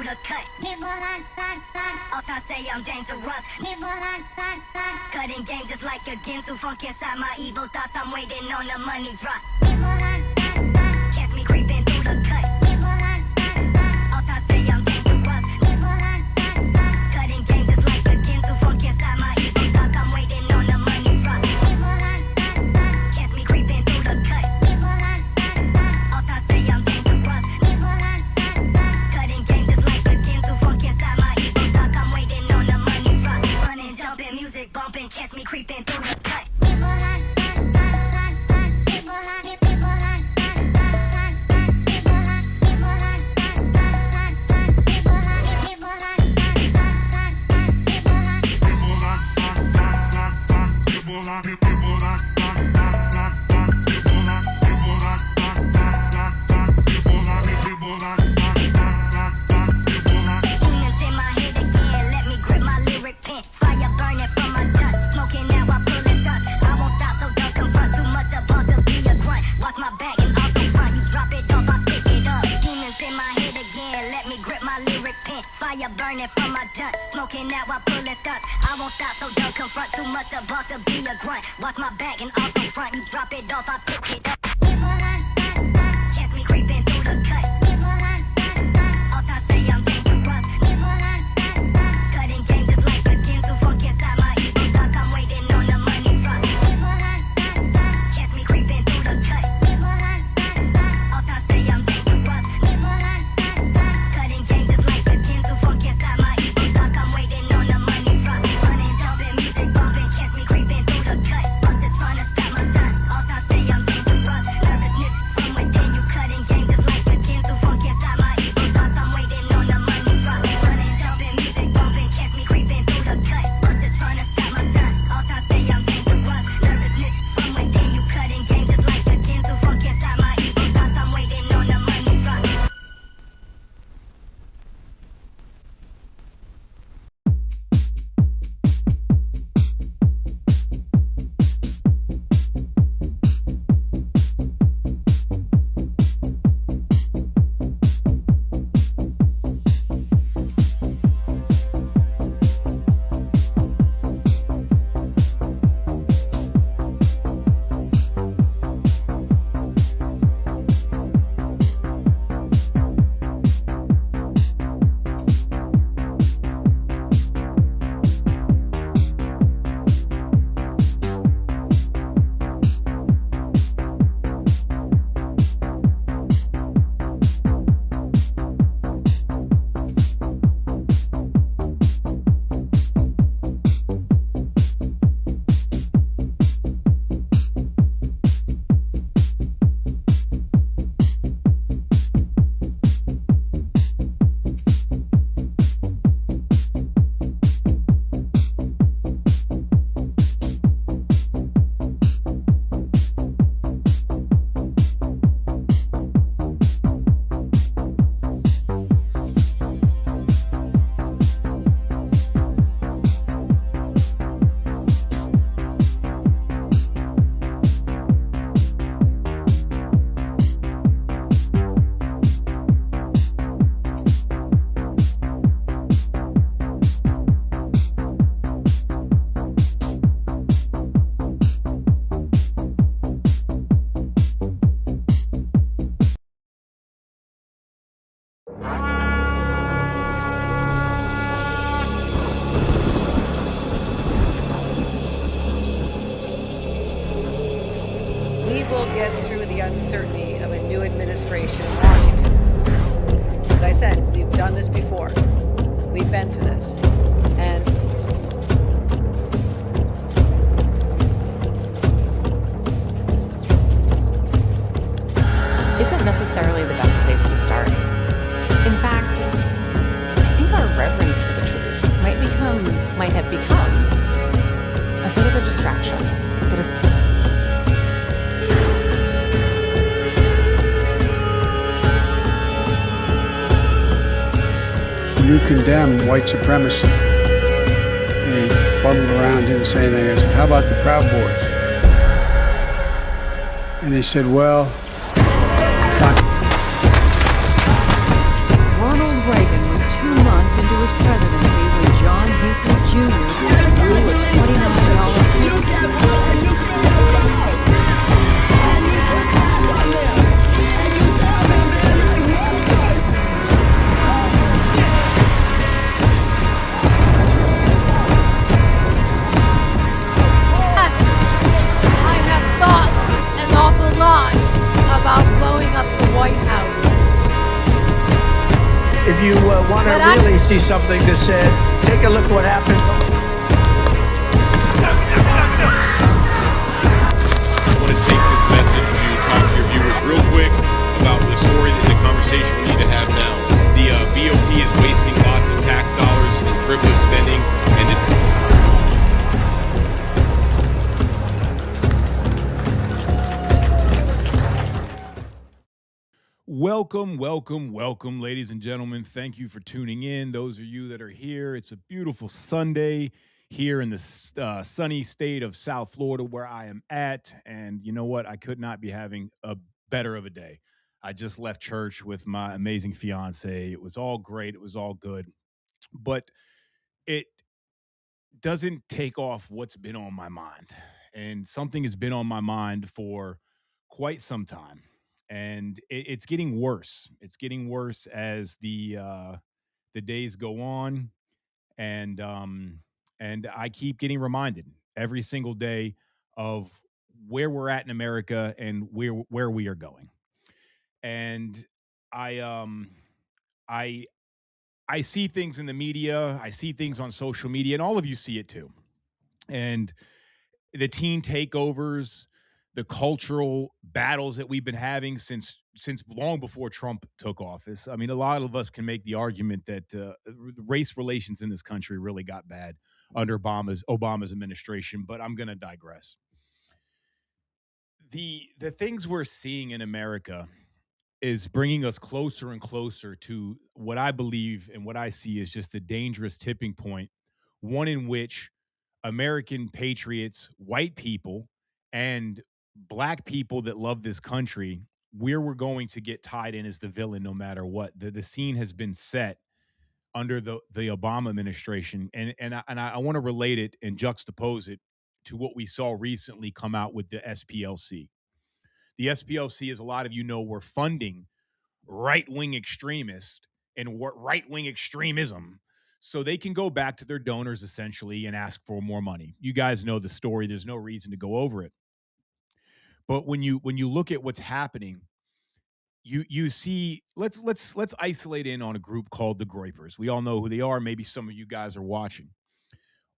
the cut. All time say I'm dangerous. Cutting game just like a Ginsu. Funk inside my evil thoughts. I'm waiting on the money drop. Catch me creeping through the cut. All time say I'm dangerous. Cutting game just like a Ginsu. Funk inside my evil thoughts. I'm waiting on the money drop. Catch me creeping through the cut. All time say I'm dangerous. Cutting game just like a Ginsu. Funk inside my evil thoughts. I'm waiting on the money drop. Running, jumping, music bumping. Catch me creeping through the cut. Fire burning from my junk, smoking out while pulling stunts. I won't stop, so don't confront. Too much about to be a grunt. Watch my back and off the front. You drop it off, I pick it up. Catch me creeping through the cut. All time say I'm dangerous. Cutting game just like a Ginsu. Funk inside my evil thoughts. I'm waiting on the money drop. Catch me creeping through the cut. All time say I'm dangerous. Cutting game just like a Ginsu. Funk inside my evil thoughts. I'm waiting on the money drop. Running, jumping, music bumping. Catch me creeping through the cut. Busted trying to stop my son. All time say I'm dangerous. Nervousness from within you. Cutting game just like a Ginsu. Funk inside my evil thoughts. I'm waiting on the money drop. Running, jumping, music bumping. Catch me creeping through the cut. Busted trying to stop my son. All time say I'm dangerous. Nervousness from within you. Cutting game just like a Ginsu. Funk inside my evil thoughts. I'm waiting on the money drop. We will get through the uncertainty of a new administration in Washington. As I said, we've done this before. We've been to this. And isn't necessarily the best place to start. In fact, I think our reverence for the truth might have become a bit of a distraction that is you condemn white supremacy. And he fuddled around, didn't say anything. I said, how about the Proud Boys? And he said, well, Ronald Reagan was too if you want to But I'm- really see something that said, take a look what happened. I want to take this message to talk to your viewers real quick about the story, the conversation we need to have now. The BOP is wasting lots of tax dollars in frivolous spending, and Welcome, ladies and gentlemen. Thank you for tuning in. Those of you that are here, it's a beautiful Sunday here in the sunny state of South Florida where I am at. And you know what? I could not be having a better of a day. I just left church with my amazing fiance. It was all great. It was all good. But it doesn't take off what's been on my mind. And something has been on my mind for quite some time. And it's getting worse. It's getting worse as the days go on. And and I keep getting reminded every single day of where we're at in America and where we are going. And I I I see things in the media, I see things on social media, and all of you see it too. And the teen takeovers, the cultural battles that we've been having since long before Trump took office. I mean, a lot of us can make the argument that race relations in this country really got bad under Obama's administration, but I'm going to digress. The things we're seeing in America is bringing us closer and closer to what I believe and what I see is just a dangerous tipping point, one in which American patriots, white people, and black people that love this country, where we're going to get tied in as the villain no matter what. The scene has been set under the Obama administration, and I want to relate it and juxtapose it to what we saw recently come out with the SPLC. The SPLC, as a lot of you know, were funding right wing extremists and right wing extremism so they can go back to their donors essentially and ask for more money. You guys know the story. There's no reason to go over it. But when you look at what's happening, you see let's isolate in on a group called the Groypers. We all know who they are. Maybe some of you guys are watching.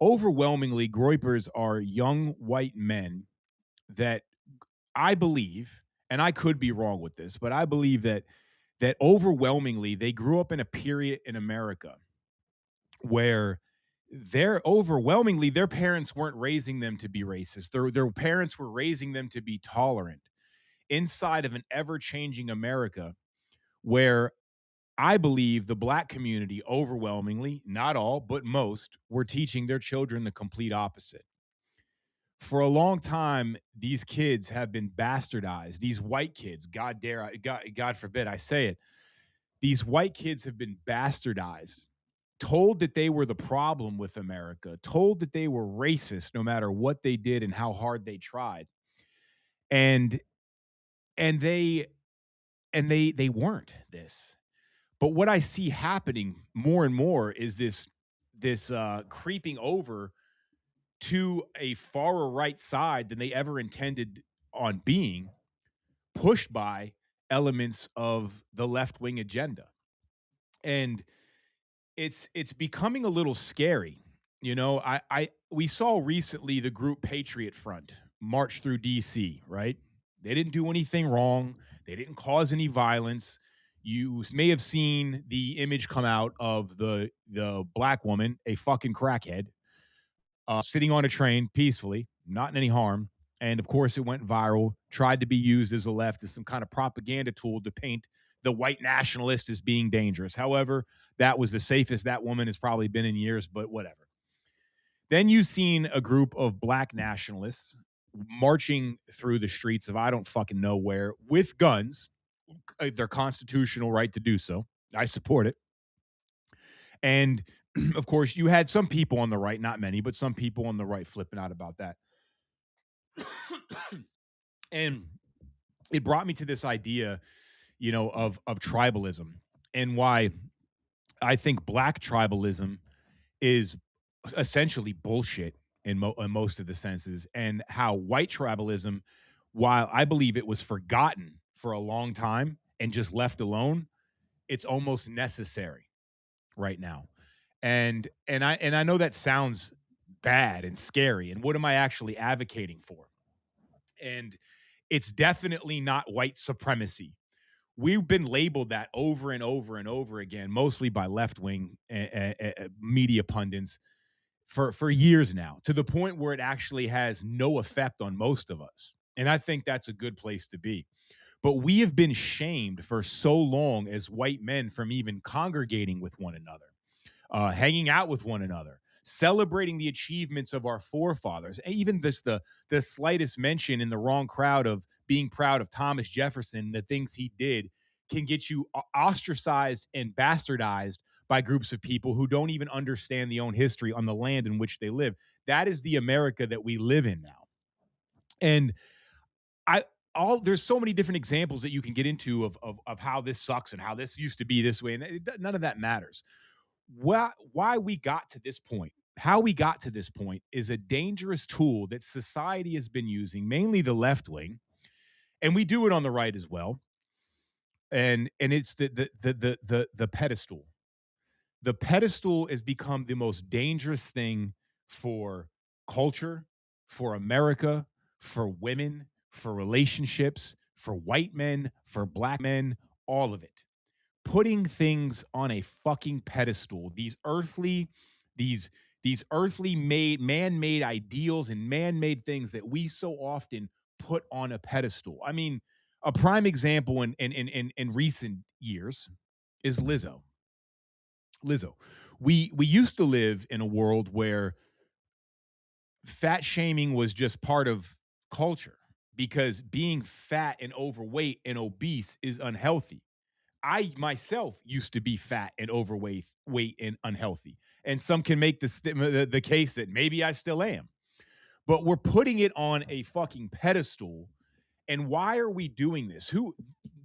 Overwhelmingly, Groypers are young white men that I believe, and I could be wrong with this, but I believe that overwhelmingly they grew up in a period in America where their parents weren't raising them to be racist. Their parents were raising them to be tolerant inside of an ever-changing America where I believe the black community overwhelmingly, not all, but most, were teaching their children the complete opposite. For a long time, these kids have been bastardized. These white kids, God forbid I say it, these white kids have been bastardized, told that they were the problem with America, told that they were racist no matter what they did and how hard they tried. And and they weren't this. But what I see happening more and more is this creeping over to a far right side than they ever intended on being, pushed by elements of the left wing agenda. And it's becoming a little scary. You know, I we saw recently the group Patriot Front march through DC, right? They didn't do anything wrong. They didn't cause any violence. You may have seen the image come out of the black woman, a fucking crackhead, sitting on a train peacefully, not in any harm. And of course, it went viral, tried to be used as a left as some kind of propaganda tool to paint the white nationalist as being dangerous. However, that was the safest that woman has probably been in years, but whatever. Then you've seen a group of black nationalists marching through the streets of I don't fucking know where with guns, their constitutional right to do so. I support it. And of course, you had some people on the right, not many, but some people on the right flipping out about that. And it brought me to this idea, you know, of tribalism and why I think black tribalism is essentially bullshit in most of the senses, and how white tribalism, while I believe it was forgotten for a long time and just left alone, it's almost necessary right now. And I know that sounds bad and scary. And what am I actually advocating for? And it's definitely not white supremacy. We've been labeled that over and over and over again, mostly by left wing media pundits for years now, to the point where it actually has no effect on most of us. And I think that's a good place to be. But we have been shamed for so long as white men from even congregating with one another, hanging out with one another, celebrating the achievements of our forefathers. And even the slightest mention in the wrong crowd of being proud of Thomas Jefferson, the things he did, can get you ostracized and bastardized by groups of people who don't even understand the own history on the land in which they live. That is the America that we live in now. And I all there's so many different examples that you can get into of how this sucks and how this used to be this way, and none of that matters. Why we got to this point, how we got to this point, is a dangerous tool that society has been using, mainly the left wing, and we do it on the right as well. And it's the pedestal. The pedestal has become the most dangerous thing for culture, for America, for women, for relationships, for white men, for black men, all of it. Putting things on a fucking pedestal, these these earthly made man-made ideals and man-made things that we so often put on a pedestal. I mean, a prime example in recent years is Lizzo. Lizzo. We used to live in a world where fat shaming was just part of culture, because being fat and overweight and obese is unhealthy. I myself used to be fat and overweight and unhealthy. And some can make the case that maybe I still am. But we're putting it on a fucking pedestal. And why are we doing this?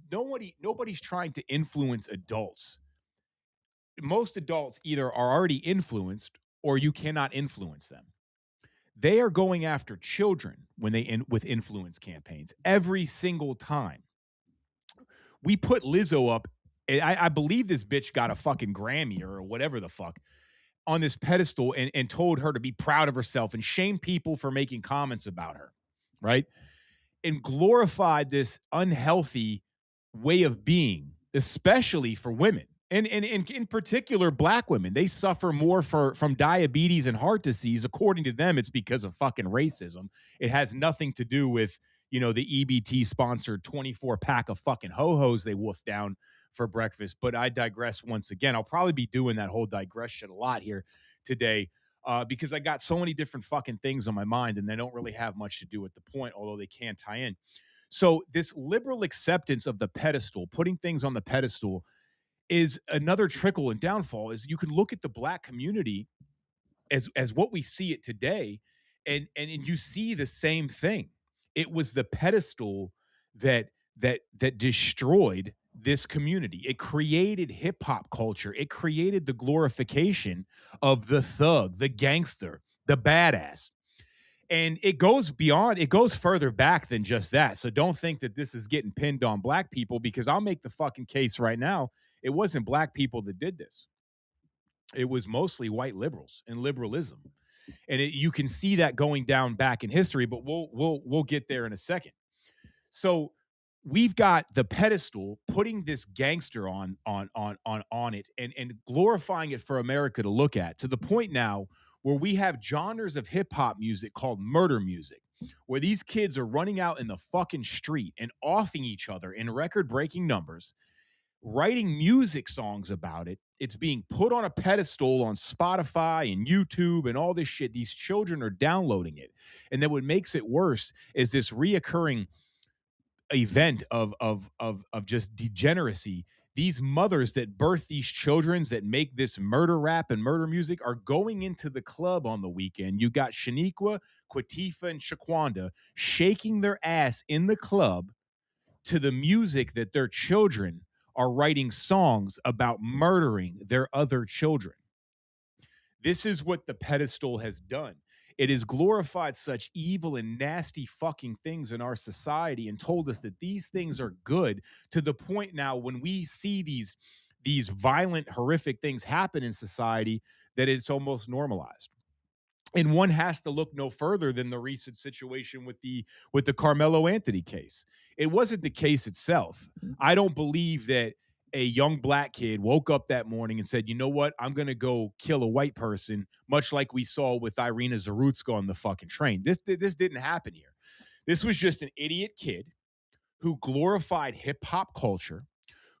Nobody's trying to influence adults. Most adults either are already influenced or you cannot influence them. They are going after children when with influence campaigns every single time. We put Lizzo up. I believe this bitch got a fucking Grammy or whatever the fuck on this pedestal, and told her to be proud of herself and shame people for making comments about her, right? And glorified this unhealthy way of being, especially for women. And in particular, black women. They suffer more from diabetes and heart disease. According to them, it's because of fucking racism. It has nothing to do with, the EBT sponsored 24 pack of fucking ho-hos they wolf down for breakfast. But I digress once again. I'll probably be doing that whole digression a lot here today, because I got so many different fucking things on my mind, and they don't really have much to do with the point, although they can tie in. So this liberal acceptance of the pedestal, putting things on the pedestal, is another trickle and downfall. Is you can look at the black community as what we see it today, and you see the same thing. It was the pedestal that destroyed this community. It created hip hop culture. It created the glorification of the thug, the gangster, the badass. And it goes further back than just that. So don't think that this is getting pinned on black people, because I'll make the fucking case right now. It wasn't black people that did this. It was mostly white liberals and liberalism. And you can see that going down back in history, but we'll get there in a second. So we've got the pedestal, putting this gangster on it, and glorifying it for America to look at, to the point now where we have genres of hip hop music called murder music, where these kids are running out in the fucking street and offing each other in record breaking numbers, writing music songs about it. It's being put on a pedestal on Spotify and YouTube and all this shit. These children are downloading it. And then what makes it worse is this reoccurring event of just degeneracy. These mothers that birth these children, that make this murder rap and murder music, are going into the club on the weekend. You got Shaniqua, Quatifa, and Shaquanda shaking their ass in the club to the music that their children are writing songs about murdering their other children. This is what the pedestal has done. It has glorified such evil and nasty fucking things in our society and told us that these things are good, to the point now when we see these these violent, horrific things happen in society that it's almost normalized. And one has to look no further than the recent situation with the Carmelo Anthony case. It wasn't the case itself. I don't believe that a young black kid woke up that morning and said, "You know what? I'm going to go kill a white person," much like we saw with Irina Zarutska on the fucking train. This didn't happen here. This was just an idiot kid who glorified hip hop culture,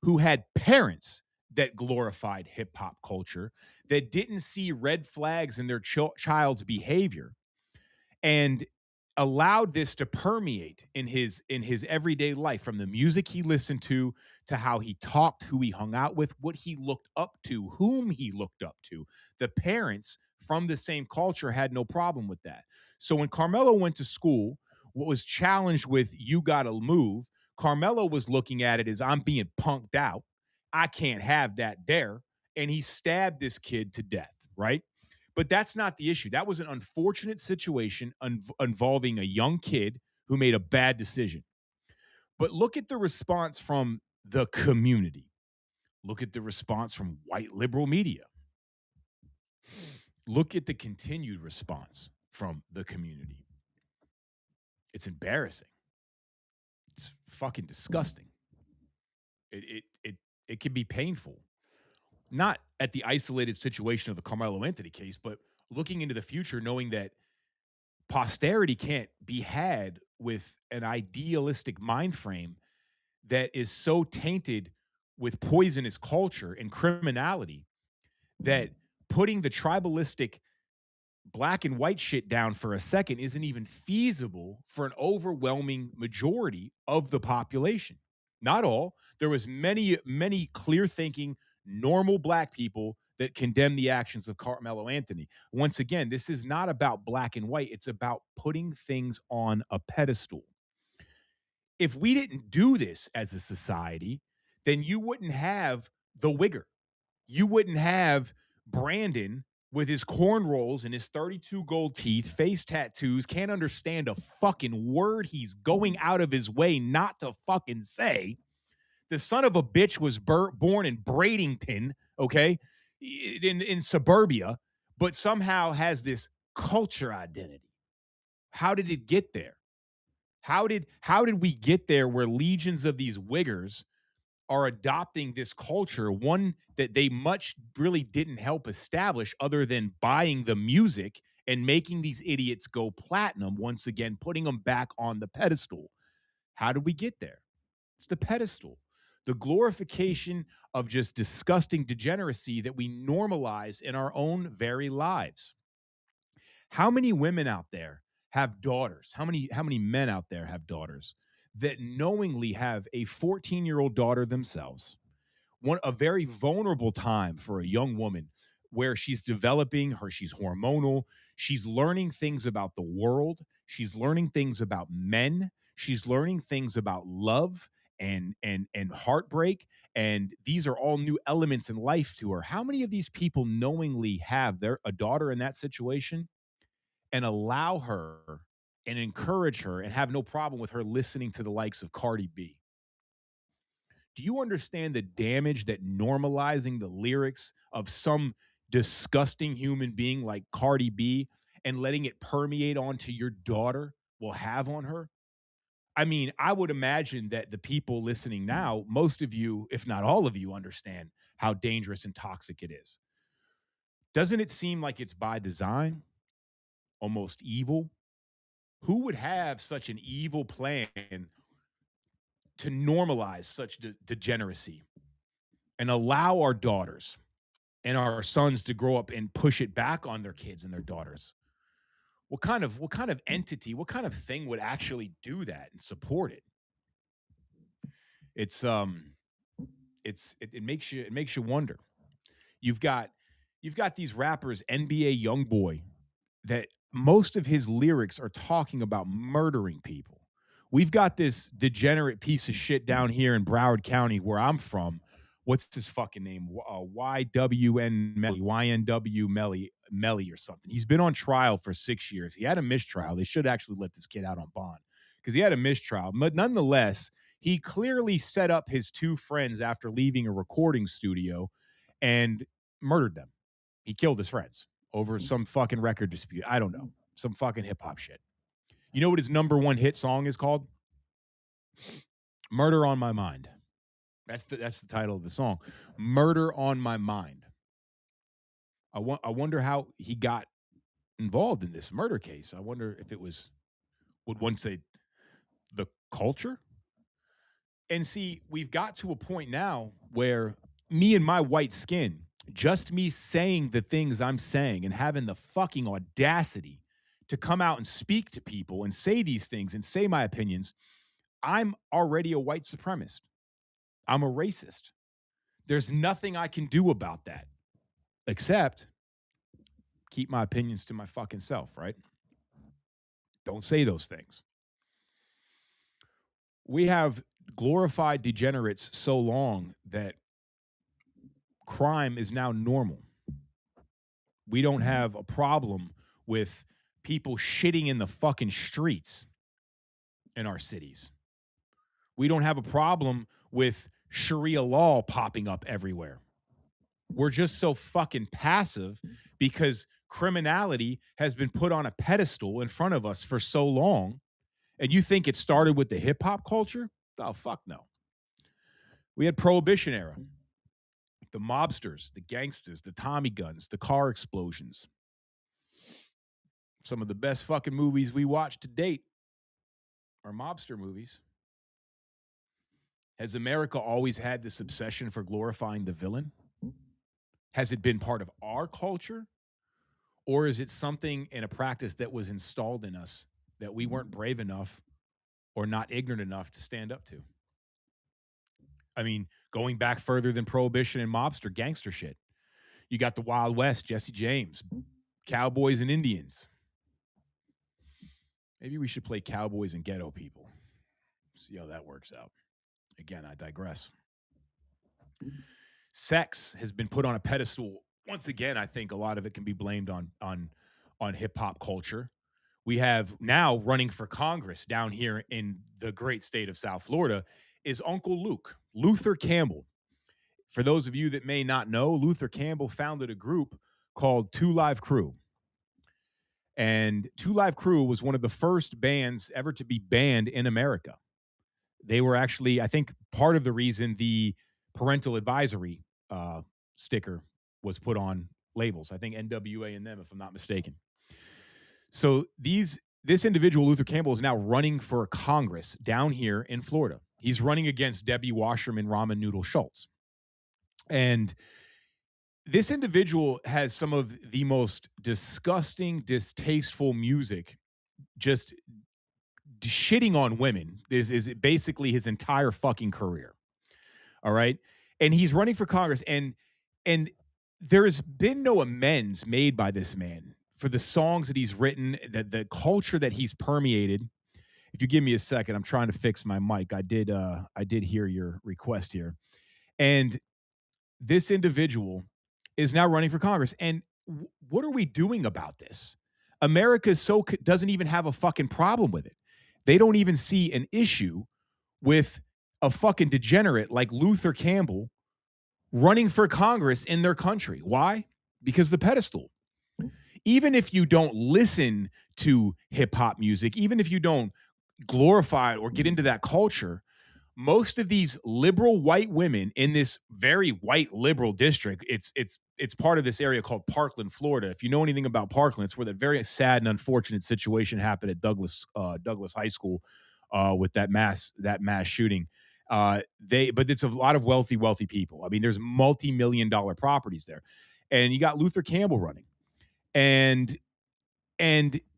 who had parents that glorified hip hop culture, that didn't see red flags in their child's behavior, and allowed this to permeate in his everyday life, from the music he listened to how he talked, who he hung out with, what he looked up to, whom he looked up to. The parents from the same culture had no problem with that. So when Carmelo went to school, what was challenged with "you gotta move," Carmelo was looking at it as, "I'm being punked out. I can't have that there." And he stabbed this kid to death, right? But that's not the issue. That was an unfortunate situation involving a young kid who made a bad decision. But look at the response from the community. Look at the response from white liberal media. Look at the continued response from the community. It's embarrassing. It's fucking disgusting. It can be painful. Not at the isolated situation of the Carmelo Anthony case, but looking into the future, knowing that posterity can't be had with an idealistic mind frame that is so tainted with poisonous culture and criminality that putting the tribalistic black and white shit down for a second isn't even feasible for an overwhelming majority of the population. Not all. There was many clear thinking, normal black people that condemn the actions of Carmelo Anthony. Once again, this is not about black and white. It's about putting things on a pedestal. If we didn't do this as a society, then you wouldn't have the Wigger. You wouldn't have Brandon with his cornrows and his 32 gold teeth, face tattoos, can't understand a fucking word he's going out of his way not to fucking say. The son of a bitch was born in Bradenton, okay, in suburbia, but somehow has this culture identity. How did it get there? How did we get there where legions of these Wiggers are adopting this culture, one that they much really didn't help establish other than buying the music and making these idiots go platinum, once again, putting them back on the pedestal? How did we get there? It's the pedestal. The glorification of just disgusting degeneracy that we normalize in our own very lives. How many women out there have daughters? How many men out there have daughters that knowingly have a 14-year-old daughter themselves? A very vulnerable time for a young woman where she's developing her, she's hormonal, she's learning things about the world, she's learning things about men, she's learning things about love and heartbreak, and these are all new elements in life to her. How many of these people knowingly have a daughter in that situation and allow her and encourage her and have no problem with her listening to the likes of Cardi B? Do you understand the damage that normalizing the lyrics of some disgusting human being like Cardi B and letting it permeate onto your daughter will have on her? I mean, I would imagine that the people listening now, most of you, if not all of you, understand how dangerous and toxic it is. Doesn't it seem like it's by design? Almost evil? Who would have such an evil plan to normalize such degeneracy and allow our daughters and our sons to grow up and push it back on their kids and their daughters? What kind of entity, what kind of thing would actually do that and support it? It makes you wonder. You've got these rappers, NBA Youngboy, that most of his lyrics are talking about murdering people. We've got this degenerate piece of shit down here in Broward County where I'm from. What's his fucking name? YWN Melly, YNW Melly or something. He's been on trial for 6 years. He had a mistrial. They should actually let this kid out on bond because he had a mistrial. But nonetheless, He clearly set up his two friends after leaving a recording studio and murdered them. He killed his friends over some fucking record dispute. I don't know. Some fucking hip hop shit. You know what his number one hit song is called? Murder on My Mind. That's the title of the song. Murder on My Mind. I wonder how he got involved in this murder case. I wonder if it was, would one say, the culture? And see, we've got to a point now where me and my white skin, just me saying the things I'm saying and having the fucking audacity to come out and speak to people and say these things and say my opinions, I'm already a white supremacist. I'm a racist. There's nothing I can do about that except keep my opinions to my fucking self, right? Don't say those things. We have glorified degenerates so long that crime is now normal. We don't have a problem with people shitting in the fucking streets in our cities. We don't have a problem with Sharia law popping up everywhere. We're just so fucking passive because criminality has been put on a pedestal in front of us for so long. And you think it started with the hip hop culture? Oh, fuck no. We had Prohibition era. The mobsters, the gangsters, the Tommy guns, the car explosions. Some of the best fucking movies we watched to date are mobster movies. Has America always had this obsession for glorifying the villain? Has it been part of our culture? Or is it something in a practice that was installed in us that we weren't brave enough or not ignorant enough to stand up to? I mean, going back further than Prohibition and mobster gangster shit. You got the Wild West, Jesse James, Cowboys and Indians. Maybe we should play Cowboys and Ghetto People. See how that works out. Again, I digress. Sex has been put on a pedestal. Once again, I think a lot of it can be blamed on hip hop culture. We have now running for Congress down here in the great state of South Florida is Uncle Luke, Luther Campbell. For those of you that may not know, Luther Campbell founded a group called 2 Live Crew. And 2 Live Crew was one of the first bands ever to be banned in America. They were actually, I think, part of the reason the parental advisory sticker was put on labels. I think NWA and them, if I'm not mistaken. So this individual, Luther Campbell, is now running for Congress down here in Florida. He's running against Debbie Wasserman Ramen Noodle Schultz. And this individual has some of the most disgusting, distasteful music, just shitting on women is basically his entire fucking career. All right. And he's running for Congress, and there has been no amends made by this man for the songs that he's written, the culture that he's permeated. If you give me a second, I'm trying to fix my mic. I did hear your request here. And this individual is now running for Congress. And what are we doing about this? America doesn't even have a fucking problem with it. They don't even see an issue with a fucking degenerate like Luther Campbell running for Congress in their country. Why? Because the pedestal. Even if you don't listen to hip hop music, even if you don't glorify it or get into that culture, most of these liberal white women in this very white liberal district, it's part of this area called Parkland, Florida. If you know anything about Parkland, it's where that very sad and unfortunate situation happened at Douglas High School with that mass shooting. But it's a lot of wealthy people. I mean, there's multi-million-dollar properties there, and you got Luther Campbell running, and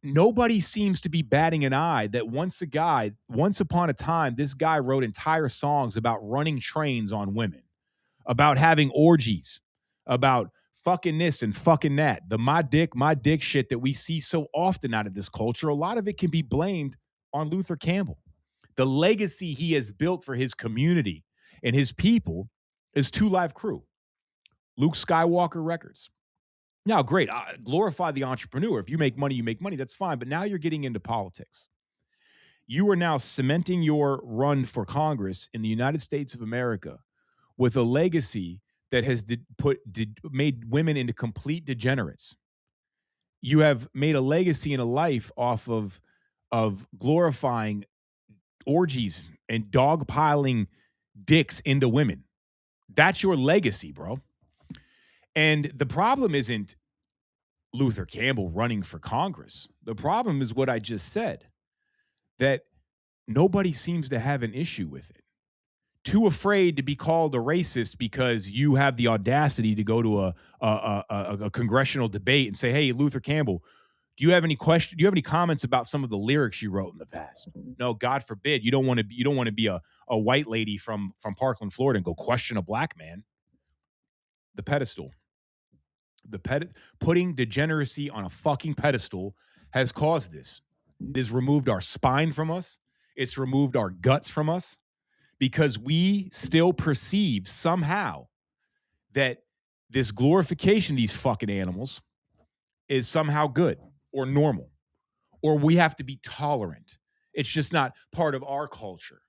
nobody seems to be batting an eye that once upon a time, this guy wrote entire songs about running trains on women, about having orgies, about fucking this and fucking that. The my dick shit that we see so often out of this culture, a lot of it can be blamed on Luther Campbell. The legacy he has built for his community and his people is 2 Live Crew, Luke Skywalker Records. Now, great, glorify the entrepreneur. If you make money, that's fine. But now you're getting into politics. You are now cementing your run for Congress in the United States of America with a legacy that has made women into complete degenerates. You have made a legacy and a life off of glorifying orgies and dogpiling dicks into women. That's your legacy, bro. And the problem isn't Luther Campbell running for Congress. The problem is what I just said, that nobody seems to have an issue with it. Too afraid to be called a racist because you have the audacity to go to a congressional debate and say, "Hey, Luther Campbell, do you have any question? Do you have any comments about some of the lyrics you wrote in the past?" No, God forbid. You don't want to be a white lady from Parkland, Florida, and go question a black man. The pedestal. Putting degeneracy on a fucking pedestal has caused this. It has removed our spine from us. It's removed our guts from us because we still perceive somehow that this glorification of these fucking animals is somehow good or normal, or we have to be tolerant. It's just not part of our culture.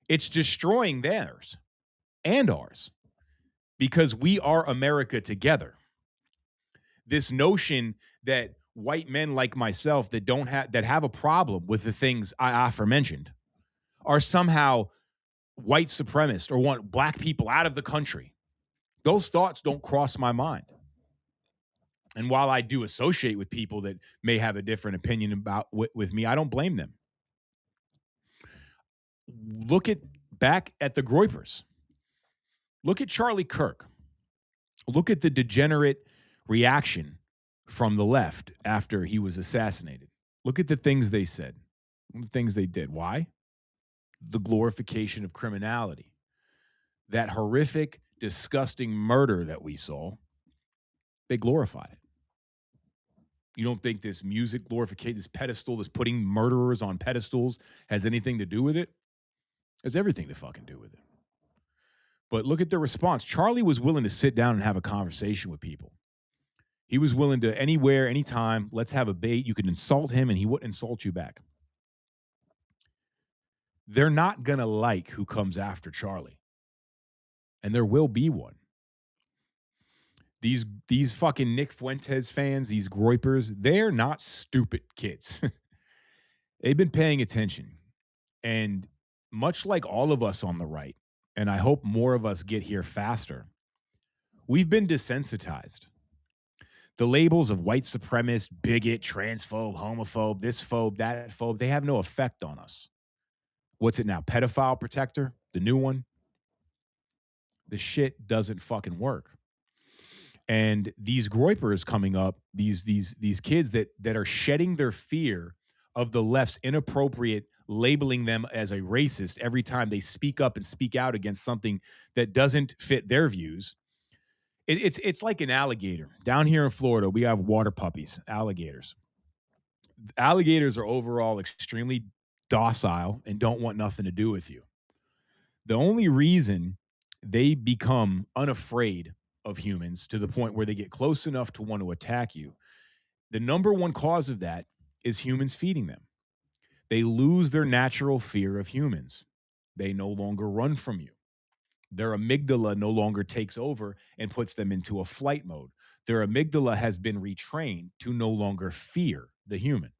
It's destroying theirs and ours because we are America together. This notion that white men like myself that have a problem with the things I aforementioned are somehow white supremacist or want black people out of the country. Those thoughts don't cross my mind. And while I do associate with people that may have a different opinion about with me, I don't blame them. Look back at the Groypers. Look at Charlie Kirk. Look at the degenerate reaction from the left after he was assassinated. Look at the things they said, the things they did. Why? The glorification of criminality. That horrific, disgusting murder that we saw, they glorified it. You don't think this music glorification, this pedestal, this putting murderers on pedestals has anything to do with it? It has everything to fucking do with it. But look at the response. Charlie was willing to sit down and have a conversation with people. He was willing to anywhere, anytime, let's have a bait. You could insult him and he wouldn't insult you back. They're not going to like who comes after Charlie. And there will be one. These fucking Nick Fuentes fans, these Groypers, they're not stupid kids. They've been paying attention. And much like all of us on the right, and I hope more of us get here faster, we've been desensitized. The labels of white supremacist, bigot, transphobe, homophobe, this phobe, that phobe, they have no effect on us. What's it now? Pedophile protector? The new one? The shit doesn't fucking work. And these Groypers coming up, these kids that are shedding their fear of the left's inappropriate labeling them as a racist every time they speak up and speak out against something that doesn't fit their views. It's like an alligator. Down here in Florida, we have water puppies, alligators. Alligators are overall extremely docile and don't want nothing to do with you. The only reason they become unafraid of humans to the point where they get close enough to want to attack you, the number one cause of that is humans feeding them. They lose their natural fear of humans. They no longer run from you. Their amygdala no longer takes over and puts them into a flight mode. Their amygdala has been retrained to no longer fear the human.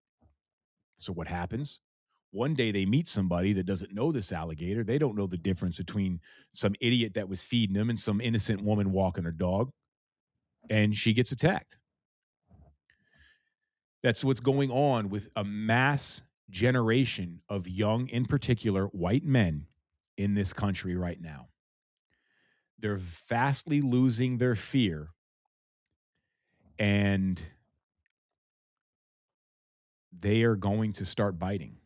So what happens? One day they meet somebody that doesn't know this alligator. They don't know the difference between some idiot that was feeding them and some innocent woman walking her dog. And she gets attacked. That's what's going on with a mass generation of young, in particular, white men in this country right now. They're vastly losing their fear, and they are going to start biting.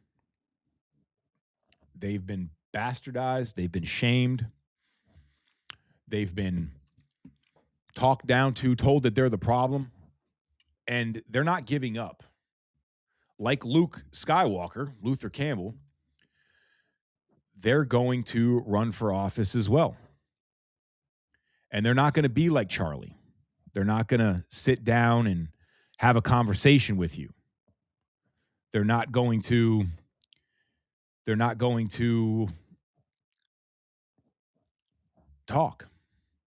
They've been bastardized. They've been shamed. They've been talked down to, told that they're the problem, and they're not giving up. Like Luke Skywalker, Luther Campbell, they're going to run for office as well. And they're not going to be like Charlie. They're not going to sit down and have a conversation with you. They're not going to They're not going to talk.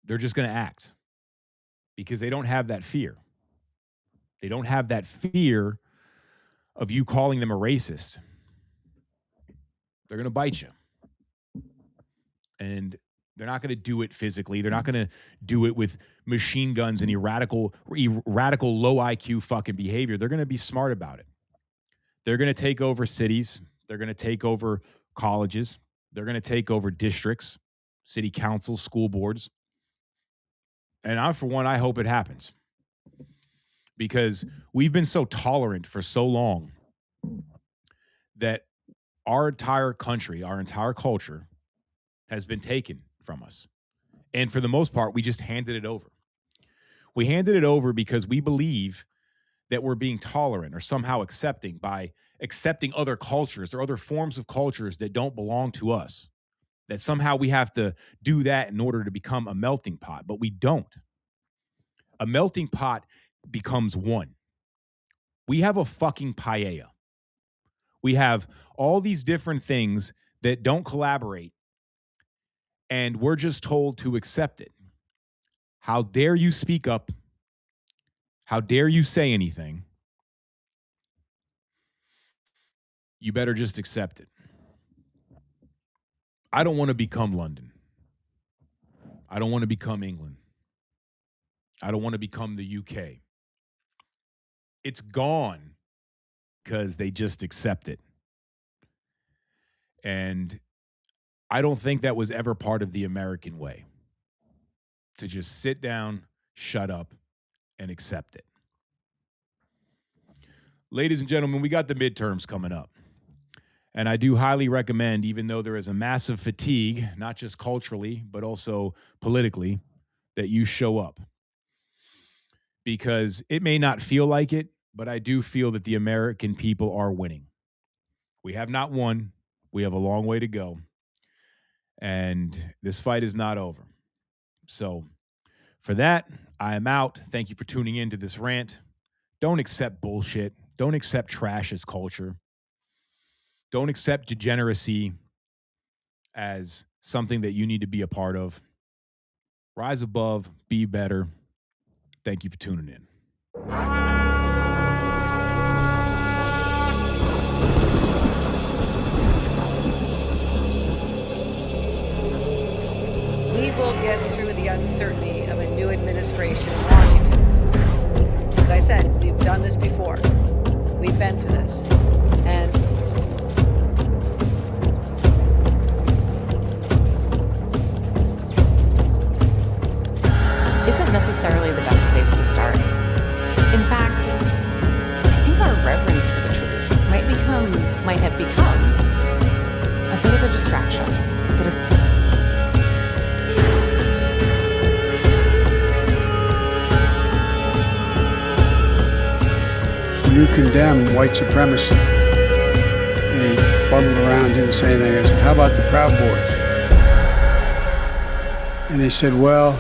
They're just going to act because they don't have that fear. They don't have that fear of you calling them a racist. They're going to bite you. And they're not going to do it physically. They're not going to do it with machine guns and radical low IQ fucking behavior. They're going to be smart about it. They're going to take over cities. They're going to take over colleges. They're going to take over districts, city councils, school boards. And for one, I hope it happens. Because we've been so tolerant for so long that our entire country, our entire culture has been taken from us. And for the most part, we just handed it over. We handed it over because we believe that we're being tolerant or somehow accepting by accepting other cultures or other forms of cultures that don't belong to us. That somehow we have to do that in order to become a melting pot, but we don't. A melting pot becomes one. We have a fucking paella. We have all these different things that don't collaborate, and we're just told to accept it. How dare you speak up? How dare you say anything? You better just accept it. I don't want to become London. I don't want to become England. I don't want to become the UK. It's gone because they just accept it. And I don't think that was ever part of the American way. To just sit down, shut up, and accept it. Ladies and gentlemen, we got the midterms coming up. And I do highly recommend, even though there is a massive fatigue, not just culturally, but also politically, that you show up. Because it may not feel like it, but I do feel that the American people are winning. We have not won. We have a long way to go. And this fight is not over. So for that, I am out. Thank you for tuning in to this rant. Don't accept bullshit. Don't accept trash as culture. Don't accept degeneracy as something that you need to be a part of. Rise above, be better. Thank you for tuning in. We will get through the uncertainty of a new administration in Washington. As I said, we've done this before. We've been to this. And isn't necessarily the best place to start. In fact, I think our reverence for the truth might have become a bit of a distraction that is You condemn white supremacy. And he fuddled around, didn't say anything. I said, how about the Proud Boys? And he said, well,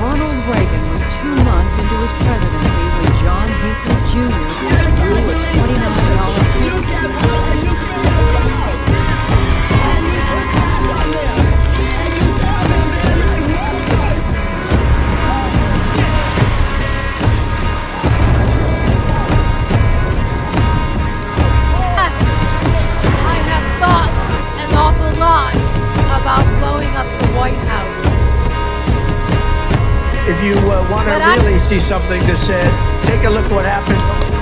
Ronald Reagan was 2 months into his presidency when John Hinckley Jr. blew a $20 million about blowing up the White House. If you want to really see something that said, take a look what happened.